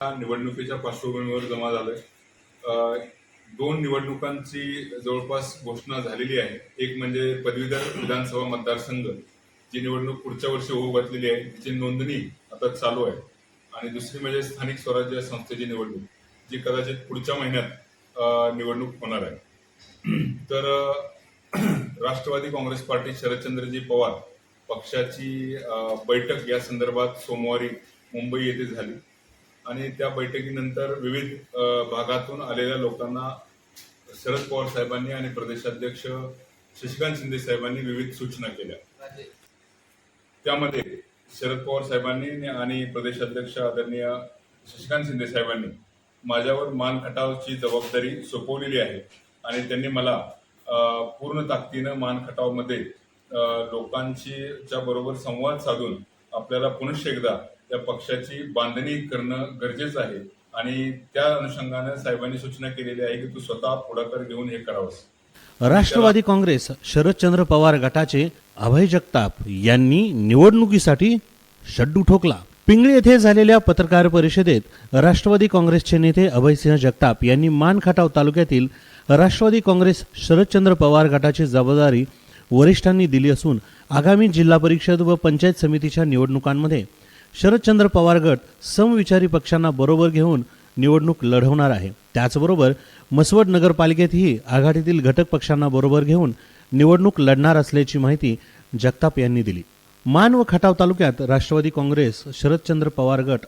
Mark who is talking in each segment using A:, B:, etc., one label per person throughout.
A: निवडणुकीच्या पार्श्वभूमीवर जमा झालोय। दोन निवडणुकांची जवळपास घोषणा झालेली आहे। एक म्हणजे पदवीधर विधानसभा मतदारसंघ जी निवडणूक पुढच्या वर्षी होऊ घातलेली आहे, तिची नोंदणी आता चालू आहे। आणि दुसरी म्हणजे स्थानिक स्वराज्य संस्थेची निवडणूक जी कदाचित पुढच्या महिन्यात निवडणूक होणार आहे। तर राष्ट्रवादी काँग्रेस पार्टी शरदचंद्रजी पवार पक्षाची बैठक या संदर्भात सोमवारी मुंबई येथे झाली आणि त्या बैठकीनंतर विविध भागातून आलेल्या लोकांना शरद पवार साहेबांनी आणि प्रदेशाध्यक्ष शशिकांत शिंदे साहेबांनी विविध सूचना केल्या। त्यामध्ये शरद पवार साहेबांनी आणि प्रदेशाध्यक्ष आदरणीय शशिकांत शिंदे साहेबांनी माझ्यावर मान खटावची जबाबदारी सोपवलेली आहे आणि त्यांनी मला पूर्ण ताकदीनं मान खटावमध्ये लोकांच्या बरोबर संवाद साधून आपल्याला पुनश्च एकदा त्या पक्षाची बांधणी करणं गरजेचं आहे आणि त्या अनुषंगाने साहेबांनी सूचना केलेली आहे की तू स्वतः पुढाकार घेऊन हे करावंस।
B: राष्ट्रवादी काँग्रेस शरदचंद्र पवार गटाचे अभय जगताप यांनी निवडणुकीसाठी शड्डू ठोकला। पिंगळी येथे झालेल्या पत्रकार परिषदेत राष्ट्रवादी काँग्रेसचे नेते अभयसिंह जगताप यांनी मान खटाव तालुक्यातील राष्ट्रवादी काँग्रेस शरदचंद्र पवार गटाची जबाबदारी वरिष्ठांनी दिली असून आगामी जिल्हा परिषद व पंचायत समितीच्या निवडणुकांमध्ये शरदचंद्र पवार गट समविचारी पक्षांना बरोबर घेऊन निवडणूक लढवणार आहे। त्याचबरोबर मसवड नगरपालिकेतही आघाडीतील घटक पक्षांना बरोबर घेऊन निवडणूक लढणार असल्याची माहिती जगताप यांनी दिली। मान व खटाव तालुक्यात राष्ट्रवादी काँग्रेस शरदचंद्र पवार गट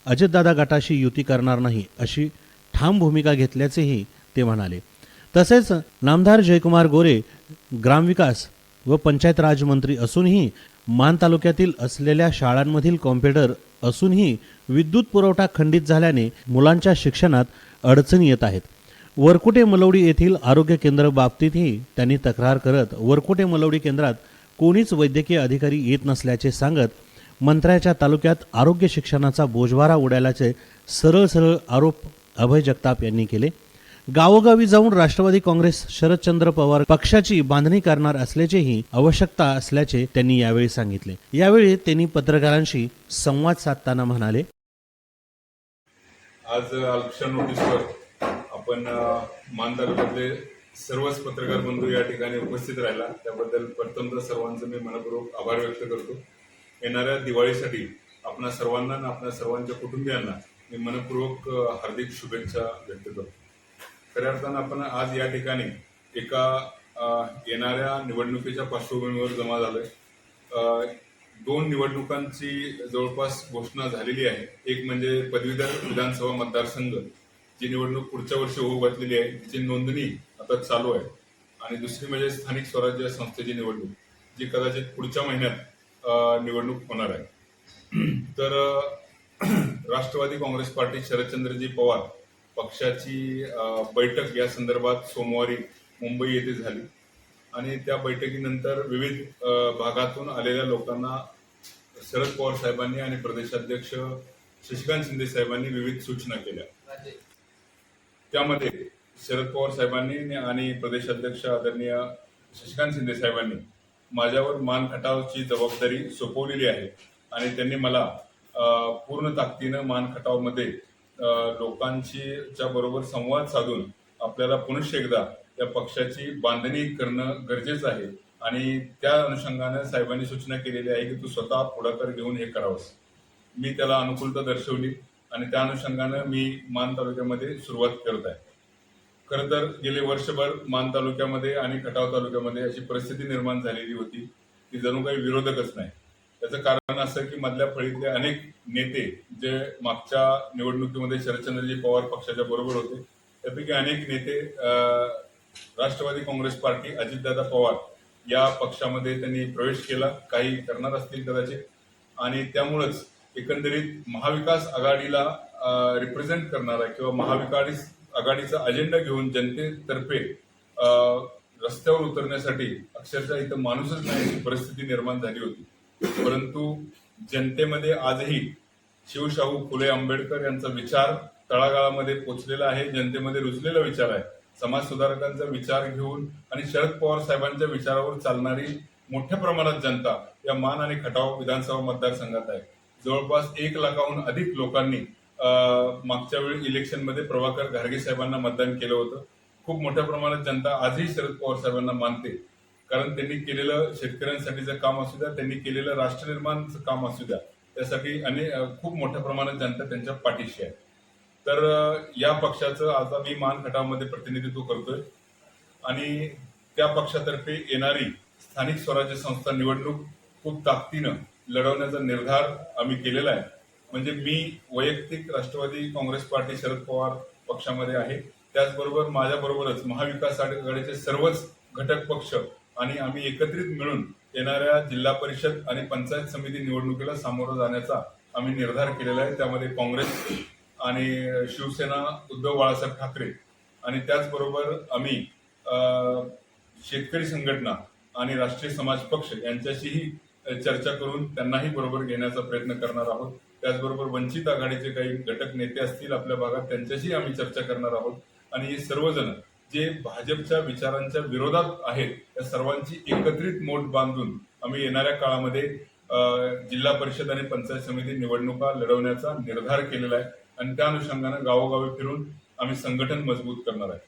B: अजितदादा गटाशी युती करणार नाही अशी ठाम भूमिका घेतल्याचेही ते म्हणाले। तसेच नामदार जयकुमार गोरे ग्रामविकास व पंचायत राज मंत्री असूनही मान तालुक्यातील असलेल्या शाळांमधील कॉम्प्युटर असूनही विद्युत पुरवठा खंडित झाल्याने मुलांच्या शिक्षणात अडचणी येत आहेत। वरकुटे मलवडी येथील आरोग्य केंद्र बाबतीतही त्यांनी तक्रार करत वरकुटे मलवडी केंद्रात कोणीच वैद्यकीय अधिकारी येत नसल्याचे सांगत मंत्र्याच्या तालुक्यात आरोग्य शिक्षणाचा बोजवारा उडाल्याचे सरळ आरोप अभय जगताप यांनी केले। गावोगावी जाऊन राष्ट्रवादी काँग्रेस शरदचंद्र पवार पक्षाची बांधणी करणार असल्याचेही आवश्यकता असल्याचे त्यांनी यावेळी सांगितले। यावेळी त्यांनी पत्रकारांशी संवाद साधताना म्हणाले,
A: आज अल्पशा नोटीसवर आपण मान तालुक्यातले सर्वच पत्रकार बंधू या ठिकाणी उपस्थित राहिला त्याबद्दल प्रथमतः सर्वांचे मी मनपूर्वक आभार व्यक्त करतो। येणाऱ्या दिवाळीसाठी आपणा सर्वांना आणि आपल्या सर्वांच्या कुटुंबियांना मी मनपूर्वक हार्दिक शुभेच्छा व्यक्त करतो। खऱ्या अर्थानं आपण आज या ठिकाणी एका येणाऱ्या निवडणुकीच्या पार्श्वभूमीवर जमा झालोय। दोन निवडणुकांची जवळपास घोषणा झालेली आहे। एक म्हणजे पदवीधर विधानसभा मतदारसंघ जी निवडणूक पुढच्या वर्षी होऊ घातलेली आहे, तिची नोंदणी आता चालू आहे आणि दुसरी म्हणजे स्थानिक स्वराज्य संस्थेची निवडणूक जी कदाचित पुढच्या महिन्यात निवडणूक होणार आहे। तर राष्ट्रवादी काँग्रेस पार्टी शरदचंद्रजी पवार पक्षाची बैठक या संदर्भात सोमवारी मुंबई येथे झाली आणि त्या बैठकीनंतर विविध भागातून आलेल्या लोकांना शरद पवार साहेबांनी आणि प्रदेशाध्यक्ष शशिकांत शिंदे साहेबांनी विविध सूचना केल्या। त्यामध्ये शरद पवार साहेबांनी आणि प्रदेशाध्यक्ष आदरणीय शशिकांत शिंदे साहेबांनी माझ्यावर मान खटावची जबाबदारी सोपवलेली आहे आणि त्यांनी मला पूर्ण ताकदीनं मान खटावमध्ये लोकांच्या बरोबर संवाद साधून आपल्याला पुनश्च एकदा त्या पक्षाची बांधणी करणं गरजेचं आहे आणि त्या अनुषंगाने साहेबांनी सूचना केलेली आहे की तू स्वतः पुढाकार घेऊन हे करावंस। मी त्याला अनुकूलता दर्शवली आणि त्या अनुषंगाने मी मान तालुक्यामध्ये सुरुवात करत आहे। खरं तर गेले वर्षभर मान तालुक्यामध्ये आणि खटाव तालुक्यामध्ये अशी परिस्थिती निर्माण झालेली होती की जणू काही विरोधकच नाही। त्याचं कारण असं की मधल्या फळीतले अनेक नेते जे मागच्या निवडणुकीमध्ये शरदचंद्रजी पवार पक्षाच्या बरोबर होते त्यापैकी अनेक नेते राष्ट्रवादी काँग्रेस पार्टी अजितदादा पवार या पक्षामध्ये त्यांनी प्रवेश केला, काही करणार असतील कदाचित, आणि त्यामुळेच एकंदरीत महाविकास आघाडीला रिप्रेझेंट करणारा किंवा महाविकास आघाडीचा अजेंडा घेऊन जनतेतर्फे रस्त्यावर उतरण्यासाठी अक्षरशः इथं माणूसच नाही परिस्थिती निर्माण झाली होती। परंतु जनतेमध्ये आजही शिवशाहू फुले आंबेडकर यांचा विचार तळागाळामध्ये पोचलेला आहे, जनतेमध्ये रुजलेला विचार आहे। समाज सुधारकांचा विचार घेऊन आणि शरद पवार साहेबांच्या विचारावर चालणारी मोठ्या प्रमाणात जनता या मान आणि खटाव विधानसभा मतदारसंघात आहे। जवळपास 1 लाखाहून अधिक लोकांनी मागच्या वेळी इलेक्शनमध्ये प्रभाकर घारगे साहेबांना मतदान केलं होतं. खूप मोठ्या प्रमाणात जनता आजही शरद पवार साहेबांना मानते, कारण त्यांनी केलेलं शेतकऱ्यांसाठीचं काम असू द्या, त्यांनी केलेलं राष्ट्रनिर्माणचं काम असू द्या, त्यासाठी खूप मोठ्या प्रमाणात जनता त्यांच्या पाठीशी आहे. तर या पक्षाचं आज आम्ही मान खटावमध्ये प्रतिनिधित्व करतोय आणि त्या पक्षातर्फे येणारी स्थानिक स्वराज्य संस्था निवडणूक खूप ताकदीनं लढवण्याचा निर्धार आम्ही केलेला आहे. म्हणजे मी वैयक्तिक राष्ट्रवादी काँग्रेस पार्टी शरद पवार पक्षामध्ये आहे, त्याचबरोबर माझ्याबरोबरच महाविकास आघाडीचे सर्वच घटक पक्ष आणि आम्ही एकत्रित मिळून येणाऱ्या जिल्हा परिषद आणि पंचायत समिती निवडणुकीला सामोरं जाण्याचा आम्ही निर्धार केलेला आहे. त्यामध्ये काँग्रेस आणि शिवसेना, उद्धव बाळासाहेब ठाकरे आणि त्याचबरोबर आम्ही शेतकरी संघटना आणि राष्ट्रीय समाज पक्ष यांच्याशीही चर्चा करून त्यांनाही बरोबर घेण्याचा प्रयत्न करणार आहोत. त्याचबरोबर वंचित आघाडीचे काही घटक नेते असतील आपल्या भागात, त्यांच्याशी आम्ही चर्चा करणार आहोत आणि हे सर्वजण जे भाजपच्या विचारांच्या विरोधात आहेत त्या सर्वांची एकत्रित मोठ बांधून आम्ही येणाऱ्या काळामध्ये जिल्हा परिषद आणि पंचायत समिती निवडणुका लढवण्याचा निर्धार केलेला आहे आणि त्या अनुषंगानं गावोगावी फिरून आम्ही संघटन मजबूत करणार आहे.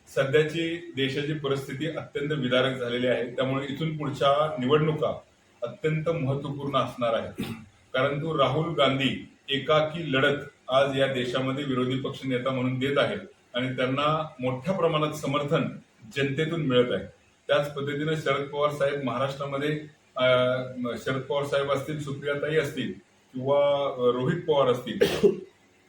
A: सध्याची देशाची परिस्थिती अत्यंत विदारक झालेली आहे, त्यामुळे इथून पुढच्या निवडणुका अत्यंत महत्वपूर्ण असणार आहेत. कारण तो राहुल गांधी एकाकी लढत आज या देशामध्ये विरोधी पक्ष नेता म्हणून देत आहेत आणि त्यांना मोठ्या प्रमाणात समर्थन जनतेतून मिळत आहे. त्याच पद्धतीने शरद पवार साहेब महाराष्ट्रामध्ये शरद पवार साहेब असतील, सुप्रियाताई असतील किंवा रोहित पवार असतील,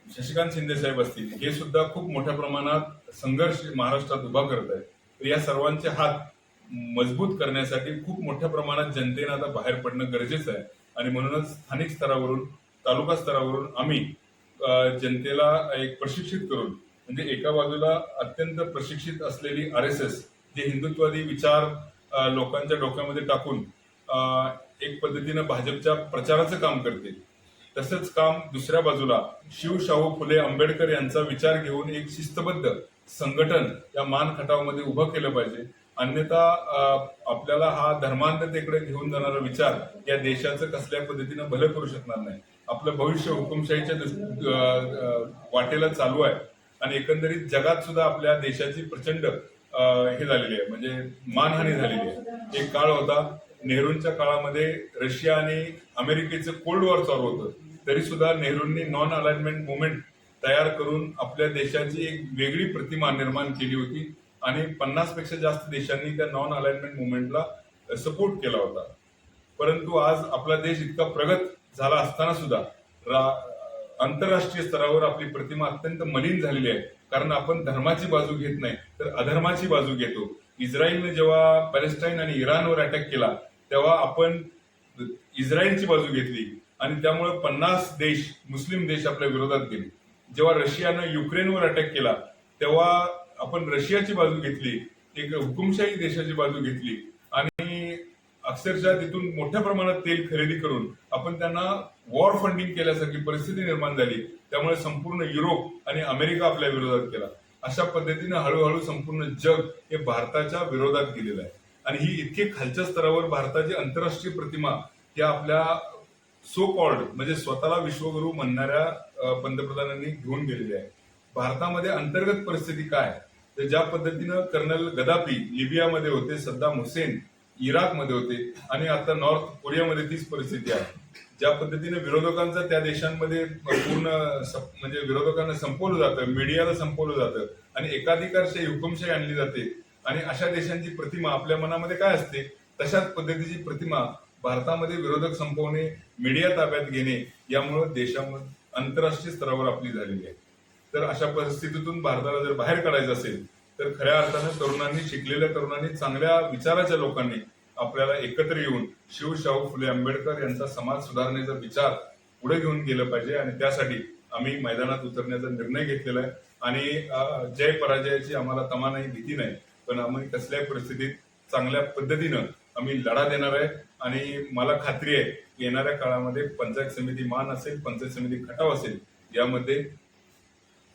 A: शशिकांत शिंदे साहेब असतील, हे सुद्धा खूप मोठ्या प्रमाणात संघर्ष महाराष्ट्रात उभा करत आहेत. तर या सर्वांचे हात मजबूत करण्यासाठी खूप मोठ्या प्रमाणात जनतेनं आता बाहेर पडणं गरजेचं आहे आणि म्हणूनच स्थानिक स्तरावरून, तालुका स्तरावरून आम्ही जनतेला एक प्रशिक्षित करून, म्हणजे एका बाजूला अत्यंत प्रशिक्षित असलेली RSS जे हिंदुत्ववादी विचार लोकांच्या डोक्यामध्ये टाकून एक पद्धतीनं भाजपच्या प्रचाराचं काम करते, तसंच काम दुसऱ्या बाजूला शाहू फुले आंबेडकर यांचा विचार घेऊन एक शिस्तबद्ध संघटन या मान खटावमध्ये उभं केलं पाहिजे. अन्यथा आपल्याला हा धर्मांधतेकडे घेऊन जाणारा विचार या देशाचं कसल्या पद्धतीनं भलं करू शकणार नाही. आपलं भविष्य हुकुमशाहीच्या वाटेला चालू आहे आणि एकंदरीत जगात सुद्धा आपल्या देशाची प्रचंड हे झालेली आहे, म्हणजे मानहानी झालेली आहे. एक काळ होता, नेहरूंच्या काळामध्ये रशिया आणि अमेरिकेचं कोल्ड वॉर चालू होतं, तरी सुद्धा नेहरूंनी नॉन अलाइनमेंट मुवमेंट तयार करून आपल्या देशाची एक वेगळी प्रतिमा निर्माण केली होती आणि 50 पेक्षा जास्त देशांनी त्या नॉन अलाइनमेंट मुवमेंटला सपोर्ट केला होता. परंतु आज आपला देश इतका प्रगत झाला असताना सुद्धा आंतरराष्ट्रीय स्तरावर आपली प्रतिमा अत्यंत मलिन झालेली आहे, कारण आपण धर्माची बाजू घेत नाही तर अधर्माची बाजू घेतो. इस्रायलने जेव्हा पॅलेस्टाईन आणि इराणवर अटॅक केला तेव्हा आपण इस्रायलची बाजू घेतली आणि त्यामुळे 50 देश, मुस्लिम देश आपल्या विरोधात गेले. जेव्हा रशियानं युक्रेनवर अटॅक केला तेव्हा आपण रशियाची बाजू घेतली, एक हुकुमशाही देशाची बाजू घेतली आणि अक्षरशः तिथून मोठ्या प्रमाणात तेल खरेदी करून आपण त्यांना वॉर फंडिंग केल्यासारखी परिस्थिती निर्माण झाली. त्यामुळे संपूर्ण युरोप आणि अमेरिका आपल्या विरोधात केला. अशा पद्धतीने हळूहळू संपूर्ण जग हे भारताच्या विरोधात गेलेलं आहे आणि ही इतकी खालच्या स्तरावर भारताची आंतरराष्ट्रीय प्रतिमा या आपल्या सो कॉल्ड म्हणजे स्वतःला विश्वगुरू म्हणणाऱ्या पंतप्रधानांनी घेऊन गेलेली आहे. भारतामध्ये अंतर्गत परिस्थिती काय, तर ज्या पद्धतीनं कर्नल गदाफी लिबियामध्ये होते, सद्दाम हुसेन इराकमध्ये होते आणि आता नॉर्थ कोरियामध्ये तीच परिस्थिती आहे. ज्या पद्धतीने विरोधकांचा त्या देशांमध्ये पूर्ण म्हणजे विरोधकांना संपवलं जातं, मीडियाला संपवलं जातं आणि एकाधिकारशाही हुकुमशाही आणली जाते आणि अशा देशांची प्रतिमा आपल्या मनामध्ये काय असते, तशाच पद्धतीची प्रतिमा भारतामध्ये विरोधक संपवणे, मीडिया ताब्यात घेणे यामुळे देशामध्ये आंतरराष्ट्रीय स्तरावर आपली झालेली आहे. तर अशा परिस्थितीतून भारताला जर बाहेर काढायचं असेल तर खऱ्या अर्थानं तरुणांनी, शिकलेल्या तरुणांनी, चांगल्या विचाराच्या लोकांनी आपल्याला एकत्र येऊन शाहू फुले आंबेडकर यांचा समाज सुधारण्याचा विचार पुढे घेऊन गेलं पाहिजे आणि त्यासाठी आम्ही मैदानात उतरण्याचा निर्णय घेतलेला आहे आणि जय पराजयाची आम्हाला तमा नाही, भीती नाही, पण आम्ही कसल्याही परिस्थितीत चांगल्या पद्धतीनं आम्ही लढा देणार आहे आणि मला खात्री आहे येणाऱ्या काळामध्ये पंचायत समिती मान असेल, पंचायत समिती खटाव असेल, यामध्ये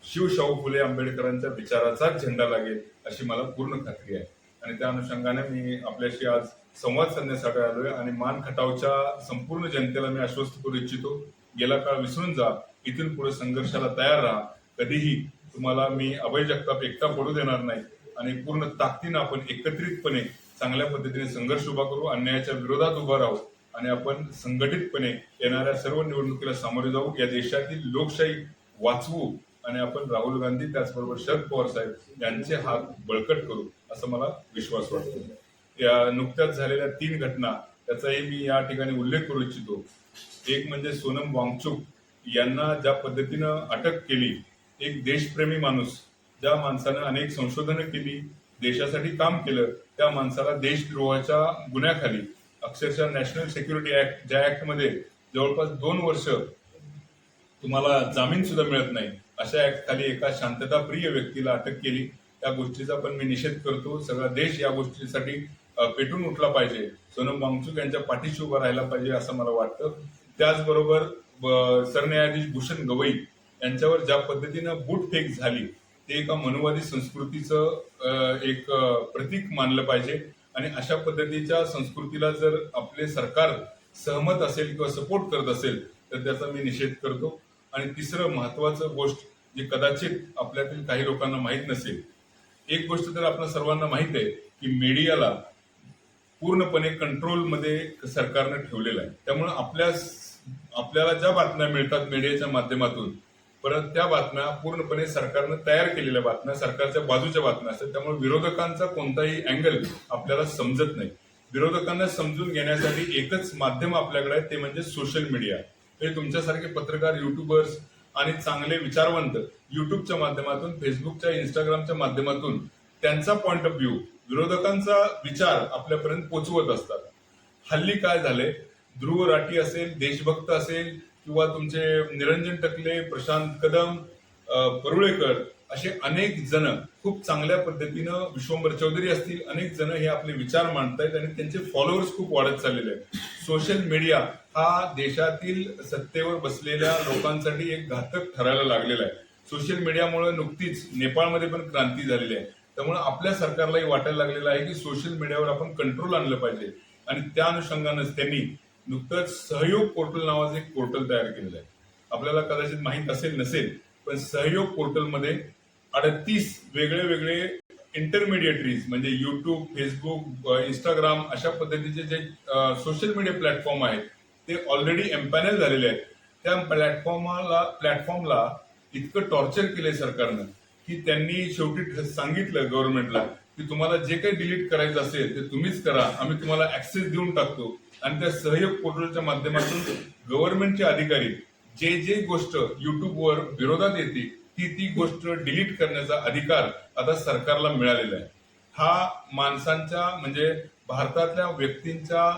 A: शाहू फुले आंबेडकरांच्या विचाराचा झेंडा लागेल अशी मला पूर्ण खात्री आहे आणि त्या अनुषंगाने मी आपल्याशी आज संवाद साधण्यासाठी आलोय आणि मान खटावच्या संपूर्ण जनतेला मी आश्वस्त करू इच्छितो, गेला काळ विसरून जा, इथून पुढे संघर्षाला तयार राहा. कधीही तुम्हाला मी अभय जगताप एकटा पडू देणार नाही आणि पूर्ण ताकदीनं आपण एकत्रितपणे चांगल्या पद्धतीने संघर्ष उभा करू, अन्यायाच्या विरोधात उभा राहू आणि आपण संघटितपणे येणाऱ्या सर्व निवडणुकीला सामोरे जाऊ. या देशातील लोकशाही वाचवू आणि आपण राहुल गांधी त्याचबरोबर शरद पवार साहेब यांचे हात बळकट करू असं मला विश्वास वाटतो. या नुकत्याच झालेल्या 3 घटना त्याचाही मी या ठिकाणी उल्लेख करू इच्छितो. एक म्हणजे सोनम वांगचुक यांना ज्या पद्धतीनं अटक केली, एक देशप्रेमी माणूस, ज्या माणसानं अनेक संशोधनं केली, देशासाठी काम केलं, त्या माणसाला देशद्रोहाच्या गुन्ह्याखाली अक्षरशः नॅशनल सिक्युरिटी ऍक्ट, ज्या ऍक्टमध्ये जवळपास 2 वर्ष तुम्हाला जामीन सुद्धा मिळत नाही, अशा ऍक्ट खाली एका शांतताप्रिय व्यक्तीला अटक केली. त्या गोष्टीचा पण मी निषेध करतो. सगळा देश या गोष्टीसाठी पेटून उठला पाहिजे. सोनम वांगचुक यांच्या पाठीशी उभा राहायला पाहिजे असं मला वाटतं. त्याचबरोबर सरन्यायाधीश भूषण गवई यांच्यावर ज्या पद्धतीनं बूटफेक झाली ते एका मनुवादी संस्कृतीचं एक प्रतीक मानलं पाहिजे आणि अशा पद्धतीच्या संस्कृतीला जर आपले सरकार सहमत असेल किंवा सपोर्ट करत असेल तर त्याचा मी निषेध करतो. आणि तिसरं महत्वाचं गोष्ट जे कदाचित आपल्यातील काही लोकांना माहीत नसेल, एक गोष्ट तर आपल्या सर्वांना माहित आहे की मीडियाला पूर्णपणे कंट्रोलमध्ये सरकारनं ठेवलेलं आहे. त्यामुळे आपल्याला ज्या बातम्या मिळतात मीडियाच्या माध्यमातून, परत त्या बातम्या पूर्णपणे सरकारनं तयार केलेल्या बातम्या, सरकारच्या बाजूच्या बातम्या असतात. त्यामुळे विरोधकांचा कोणताही अँगल आपल्याला समजत नाही. विरोधकांना समजून घेण्यासाठी एकच माध्यम आपल्याकडे आहे, ते म्हणजे सोशल मीडिया. हे तुमच्यासारखे पत्रकार, युट्यूबर्स आणि चांगले विचारवंत युट्यूबच्या माध्यमातून, फेसबुकच्या, इंस्टाग्रामच्या माध्यमातून त्यांचा पॉइंट ऑफ व्ह्यू, विरोधकांचा विचार आपल्यापर्यंत पोहोचवत असतात. हल्ली काय झालंय, ध्रुव राठी असेल, देशभक्त असेल किंवा तुमचे निरंजन टकले, प्रशांत कदम, परुळेकर असे अनेक जण खूप चांगल्या पद्धतीनं, विश्वंभर चौधरी असतील, अनेक जण हे आपले विचार मांडतायत आणि त्यांचे फॉलोअर्स खूप वाढत चाललेले आहेत. सोशल मीडिया हा देशातील सत्तेवर बसलेल्या लोकांसाठी एक घातक ठरायला लागलेला आहे. सोशल मीडियामुळे नुकतीच नेपाळमध्ये पण क्रांती झालेली आहे. त्यामुळे आपल्या सरकारलाही वाटायला लागलेलं आहे की सोशल मीडियावर आपण कंट्रोल आणलं पाहिजे आणि त्या अनुषंगानंच त्यांनी नुकतंच सहयोग पोर्टल नावाचं एक पोर्टल तयार केलेलं आहे. आपल्याला कदाचित माहीत असेल नसेल, पण सहयोग पोर्टलमध्ये 38 वेगळे वेगळे इंटरमिडिएटरीज म्हणजे युट्यूब, फेसबुक, इंस्टाग्राम अशा पद्धतीचे जे सोशल मीडिया प्लॅटफॉर्म आहेत ते ऑलरेडी एम्पॅनल झालेले आहेत. त्या प्लॅटफॉर्मला इतकं टॉर्चर केलंय सरकारनं की त्यांनी शेवटी सांगितलं गव्हर्नमेंटला की तुम्हाला जे काही डिलीट करायचं असेल ते तुम्हीच करा, आम्ही तुम्हाला ऍक्सेस देऊन टाकतो. आणि त्या सहयोग पोर्टलच्या माध्यमातून गव्हर्नमेंटचे अधिकारी जे गोष्ट युट्यूबवर विरोधात येते ती गोष्ट डिलीट करण्याचा अधिकार आता सरकारला मिळालेला आहे. हा माणसांच्या म्हणजे भारतातल्या व्यक्तींच्या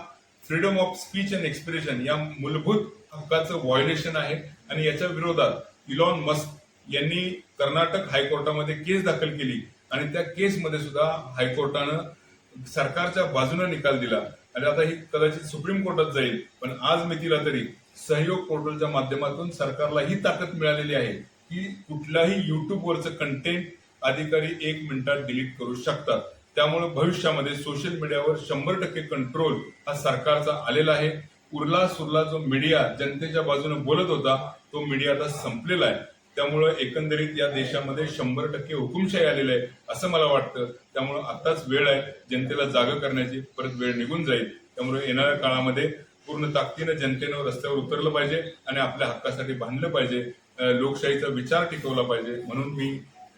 A: freedom of speech and expression या मूलभूत हक्काचं व्हायोलेशन आहे आणि याच्या विरोधात इलॉन मस्क यांनी कर्नाटक हायकोर्टामध्ये केस दाखल केली आणि त्या केसमध्ये सुद्धा हायकोर्टानं सरकारच्या बाजूने निकाल दिला आणि आता ही कदाचित सुप्रीम कोर्टात जाईल. पण आज मितीला तरी सहयोग पोर्टलच्या माध्यमातून सरकारला ही ताकद मिळालेली आहे की कुठलाही युट्यूबवरचं कंटेंट अधिकारी 1 मिनिटात डिलीट करू शकतात. त्यामुळे भविष्यामध्ये सोशल मीडियावर 100% कंट्रोल हा सरकारचा आलेला आहे. उरला सुरला जो मीडिया जनतेच्या बाजूने बोलत होता तो मीडिया आता संपलेला आहे. त्यामुळे एकंदरीत या देशामध्ये 100% हुकुमशाही आलेली आहे असं मला वाटतं. त्यामुळे आताच वेळ आहे जनतेला जागा करण्याची, परत वेळ निघून जाईल. त्यामुळे येणाऱ्या काळामध्ये पूर्ण ताकदीनं जनतेनं रस्त्यावर उतरलं पाहिजे आणि आपल्या हक्कासाठी बांधलं पाहिजे, लोकशाहीचा विचार टिकवला पाहिजे. म्हणून मी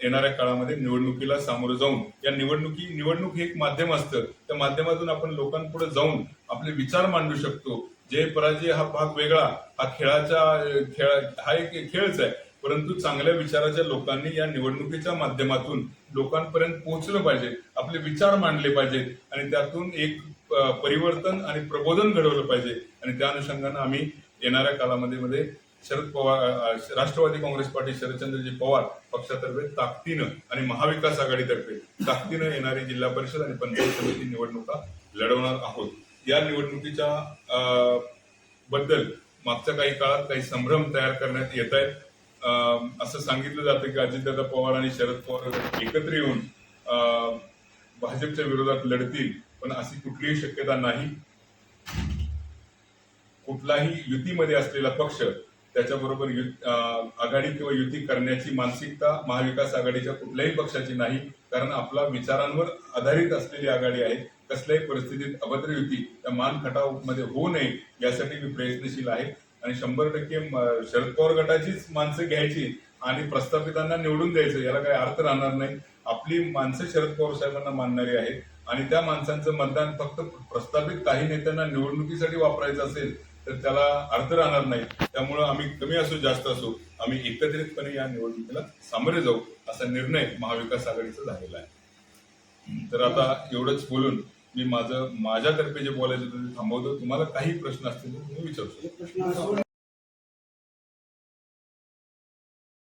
A: येणाऱ्या काळामध्ये निवडणुकीला सामोरं जाऊन निवडणूक हे एक माध्यम असतं, त्या माध्यमातून आपण लोकांपुढे जाऊन आपले विचार मांडू शकतो. जय पराजय हा भाग वेगळा, हा एक खेळच आहे, परंतु चांगल्या विचाराच्या लोकांनी या निवडणुकीच्या माध्यमातून लोकांपर्यंत पोहोचलं पाहिजे, आपले विचार मांडले पाहिजेत आणि त्यातून एक परिवर्तन आणि प्रबोधन घडवलं पाहिजे. आणि त्या अनुषंगानं आम्ही येणाऱ्या कालामध्ये शरद पवार, राष्ट्रवादी काँग्रेस पार्टी शरदचंद्रजी पवार पक्षातर्फे ताकदीनं आणि महाविकास आघाडीतर्फे ताकदीनं येणारी जिल्हा परिषद आणि पंचायत समिती निवडणुका लढवणार आहोत. या निवडणुकीच्या बद्दल मागच्या काही काळात काही संभ्रम तयार करण्यात येत आहेत. असं सांगितलं जातं की अजितदादा पवार आणि शरद पवार एकत्र येऊन भाजपच्या विरोधात लढतील, पण अशी कुठलीही शक्यता नाही. कुठलाही युतीमध्ये असलेला पक्ष त्याच्याबरोबर आघाडी किंवा युती करण्याची मानसिकता महाविकास आघाडीच्या कुठल्याही पक्षाची नाही, कारण आपला विचारांवर आधारित असलेली आघाडी आहे. कसल्याही परिस्थितीत अभद्र युती त्या मान खटावमध्ये होऊ नये यासाठी मी प्रयत्नशील आहे आणि 100% शरद पवार गटाचीच माणसं घ्यायची आणि प्रस्थापितांना निवडून द्यायचं याला काही अर्थ राहणार नाही. आपली माणसं शरद पवार साहेबांना मानणारी आहेत आणि त्या माणसांचं मतदान फक्त प्रस्थापित काही नेत्यांना निवडणुकीसाठी वापरायचं असेल तर त्याला अर्थ राहणार नाही. त्यामुळं आम्ही कमी असो जास्त असो आम्ही एकत्रितपणे या निवडणुकीला सामोरे जाऊ असा निर्णय महाविकास आघाडीचा झालेला आहे. तर आता एवढंच बोलून मी माझ्यातर्फे जे बोलायचं ते थांबवतो. तुम्हाला काही प्रश्न असतील तर तुम्ही विचारू शकता.